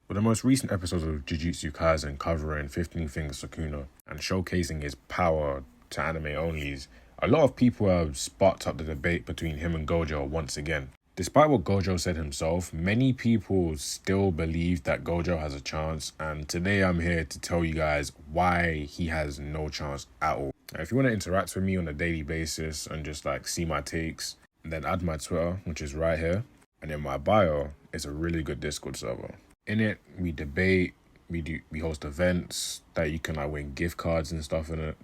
With the most recent episodes of Jujutsu Kaisen covering 15 Fingers Sukuna and showcasing his power to anime onlys, a lot of people have sparked up the debate between him and Gojo once again. Despite what Gojo said himself, many people still believe that Gojo has a chance, and today I'm here to tell you guys why he has no chance at all. Now, if you want to interact with me on a daily basis and just see my takes, then add my Twitter, which is right here, and in my bio is a really good Discord server. In it, we debate, we host events that you can win gift cards and stuff in it.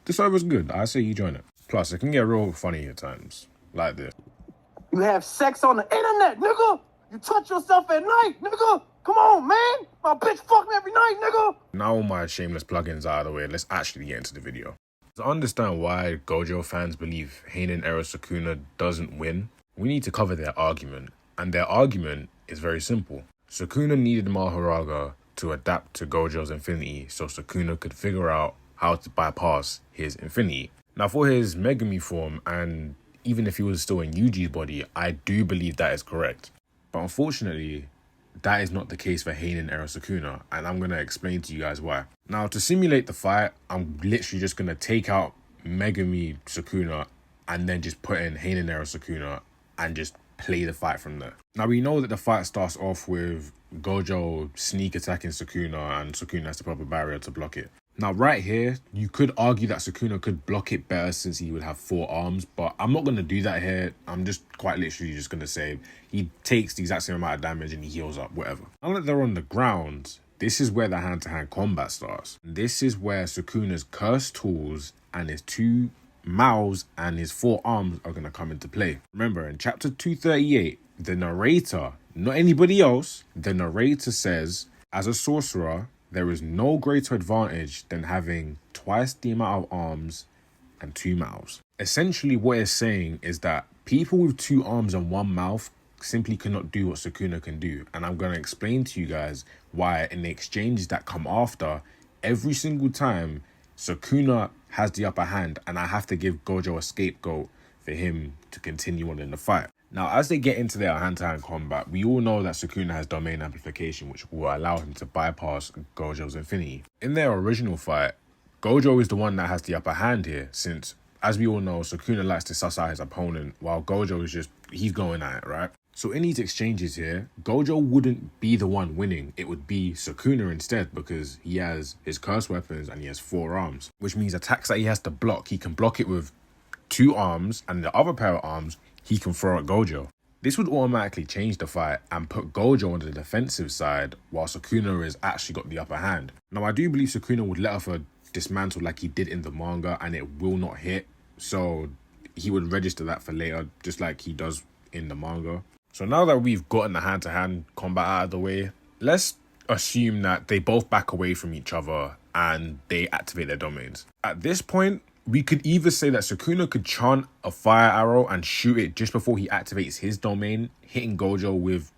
The server's good. I say you join it. Plus, it can get real funny at times, like this. You have sex on the internet, nigga. You touch yourself at night, nigga. Come on, man. My bitch fuck me every night, nigga. Now all my shameless plugins out of the way, let's actually get into the video. To understand why Gojo fans believe Heinen Sukuna doesn't win, we need to cover their argument. And their argument is very simple. Sukuna needed Mahoraga to adapt to Gojo's infinity so Sukuna could figure out how to bypass his infinity. Now for his Megami form, and even if he was still in Yuji's body, I do believe that is correct. But unfortunately, that is not the case for Heinen Sukuna, and I'm going to explain to you guys why. Now to simulate the fight, I'm literally just going to take out Megami Sukuna and then just put in Heinen Sukuna and just play the fight from there. Now we know that the fight starts off with Gojo sneak attacking Sukuna and Sukuna has the proper barrier to block it. Now right here, you could argue that Sukuna could block it better since he would have 4 arms, but I'm not going to do that here. I'm just quite literally just going to say he takes the exact same amount of damage and he heals up, whatever. Now that they're on the ground, this is where the hand-to-hand combat starts. This is where Sukuna's cursed tools and his 2 mouths and his 4 arms are going to come into play. Remember, in chapter 238, the narrator, not anybody else, the narrator says, as a sorcerer, there is no greater advantage than having twice the amount of arms and 2 mouths. Essentially, what it's saying is that people with 2 arms and 1 mouth simply cannot do what Sukuna can do. And I'm going to explain to you guys why in the exchanges that come after, every single time, Sukuna has the upper hand and I have to give Gojo a scapegoat for him to continue on in the fight. Now, as they get into their hand-to-hand combat, we all know that Sukuna has domain amplification, which will allow him to bypass Gojo's infinity. In their original fight, Gojo is the one that has the upper hand here, since, as we all know, Sukuna likes to suss out his opponent, while Gojo is he's going at it, right? So in these exchanges here, Gojo wouldn't be the one winning. It would be Sukuna instead, because he has his curse weapons and he has 4 arms, which means attacks that he has to block, he can block it with 2 arms, and the other pair of arms he can throw at Gojo. This would automatically change the fight and put Gojo on the defensive side while Sukuna has actually got the upper hand. Now I do believe Sukuna would let off a dismantle like he did in the manga and it will not hit, so he would register that for later just like he does in the manga. So now that we've gotten the hand-to-hand combat out of the way, let's assume that they both back away from each other and they activate their domains. At this point, we could either say that Sukuna could chant a fire arrow and shoot it just before he activates his domain, hitting Gojo with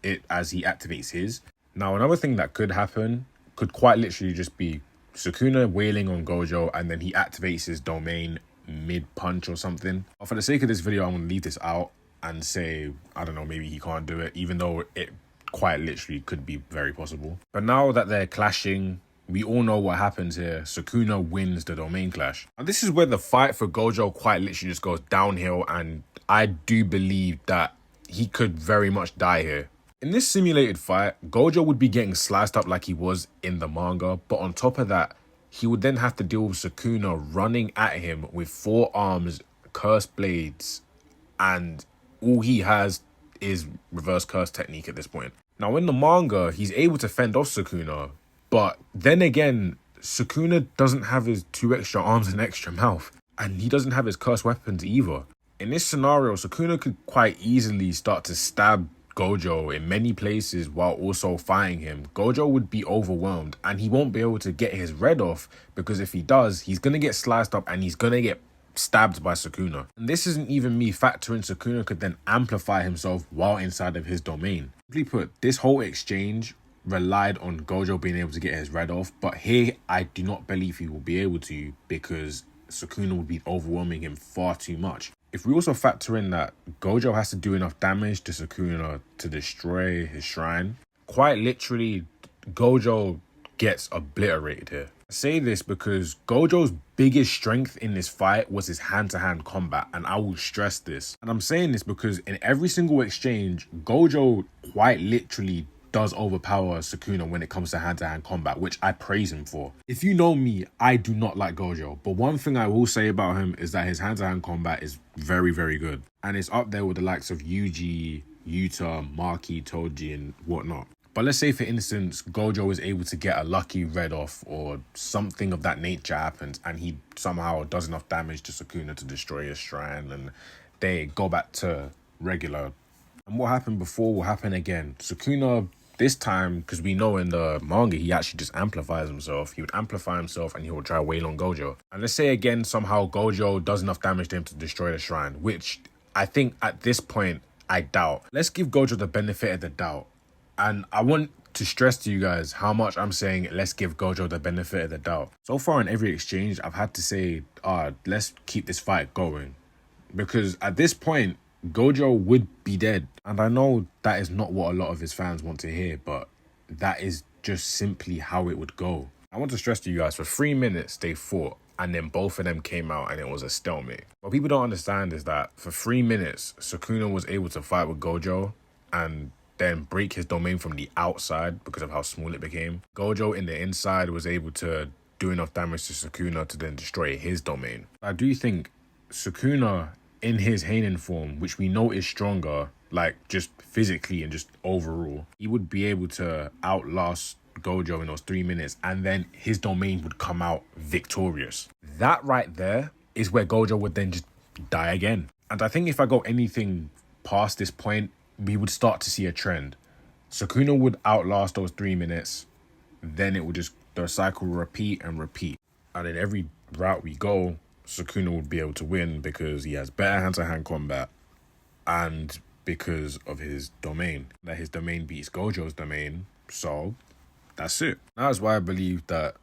it as he activates his. Now, another thing that could happen could quite literally just be Sukuna wailing on Gojo and then he activates his domain mid-punch or something. But for the sake of this video, I'm going to leave this out and say, I don't know, maybe he can't do it, even though it quite literally could be very possible. But now that they're clashing, we all know what happens here. Sukuna wins the domain clash. And this is where the fight for Gojo quite literally just goes downhill, and I do believe that he could very much die here. In this simulated fight, Gojo would be getting sliced up like he was in the manga, but on top of that, he would then have to deal with Sukuna running at him with 4 arms, cursed blades, and all he has is reverse curse technique at this point. Now in the manga, he's able to fend off Sukuna, but then again, Sukuna doesn't have his 2 extra arms and extra mouth, and he doesn't have his cursed weapons either. In this scenario, Sukuna could quite easily start to stab Gojo in many places while also fighting him. Gojo would be overwhelmed and he won't be able to get his red off, because if he does, he's going to get sliced up and he's going to get stabbed by Sukuna. And this isn't even me factoring Sukuna could then amplify himself while inside of his domain. Simply put, this whole exchange relied on Gojo being able to get his red off, but here I do not believe he will be able to, because Sukuna would be overwhelming him far too much. If we also factor in that Gojo has to do enough damage to Sukuna to destroy his shrine, quite literally, Gojo gets obliterated here. I say this because Gojo's biggest strength in this fight was his hand-to-hand combat, and I will stress this. And I'm saying this because in every single exchange, Gojo quite literally does overpower Sukuna when it comes to hand-to-hand combat, which I praise him for. If you know me, I do not like Gojo, but one thing I will say about him is that his hand-to-hand combat is very, very good. And it's up there with the likes of Yuji, Yuta, Maki, Toji, and whatnot. But let's say, for instance, Gojo is able to get a lucky red off or something of that nature happens and he somehow does enough damage to Sukuna to destroy his shrine and they go back to regular. And what happened before will happen again. Sukuna, this time, because we know in the manga, he actually just amplifies himself. He would amplify himself and he will try wail on Gojo. And let's say again, somehow Gojo does enough damage to him to destroy the shrine, which I think at this point, I doubt. Let's give Gojo the benefit of the doubt. And I want to stress to you guys how much I'm saying let's give Gojo the benefit of the doubt. So far in every exchange, I've had to say, let's keep this fight going. Because at this point, Gojo would be dead. And I know that is not what a lot of his fans want to hear, but that is just simply how it would go. I want to stress to you guys, for 3 minutes they fought, and then both of them came out and it was a stalemate. What people don't understand is that for 3 minutes, Sukuna was able to fight with Gojo and then break his domain from the outside because of how small it became. Gojo in the inside was able to do enough damage to Sukuna to then destroy his domain. I do think Sukuna in his Heinen form, which we know is stronger, like just physically and just overall, he would be able to outlast Gojo in those 3 minutes and then his domain would come out victorious. That right there is where Gojo would then just die again. And I think if I go anything past this point, we would start to see a trend. Sukuna would outlast those 3 minutes, then it would just, the cycle will repeat and repeat. And in every route we go, Sukuna would be able to win because he has better hand-to-hand combat and because of his domain. That his domain beats Gojo's domain, so that's it. That's why I believe that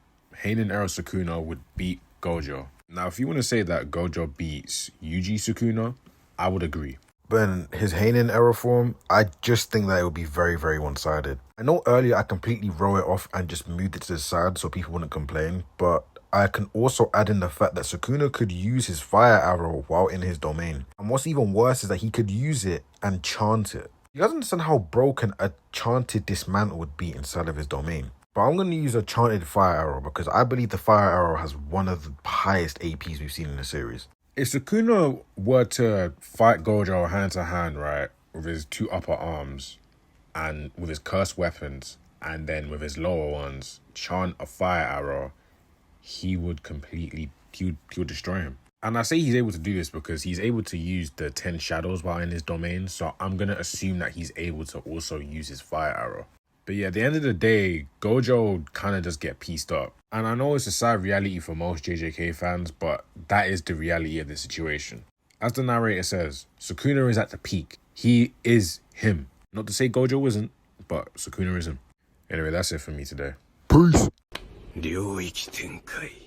Heinen era Sukuna would beat Gojo. Now, if you want to say that Gojo beats Yuji Sukuna, I would agree. But in his Heinen era form, I just think that it would be very, very one-sided. I know earlier I completely wrote it off and just moved it to the side so people wouldn't complain, but I can also add in the fact that Sukuna could use his fire arrow while in his domain. And what's even worse is that he could use it and chant it. You guys understand how broken a chanted dismantle would be inside of his domain? But I'm going to use a chanted fire arrow because I believe the fire arrow has one of the highest APs we've seen in the series. If Sukuna were to fight Gojo hand to hand, right, with his 2 upper arms and with his cursed weapons and then with his lower ones, chant a fire arrow, he would destroy him. And I say he's able to do this because he's able to use the 10 shadows while in his domain, so I'm going to assume that he's able to also use his fire arrow. But yeah, at the end of the day, Gojo kind of does get pieced up. And I know it's a sad reality for most JJK fans, but that is the reality of the situation. As the narrator says, Sukuna is at the peak. He is him. Not to say Gojo isn't, but Sukuna is him. Anyway, that's it for me today. Peace. 領域展開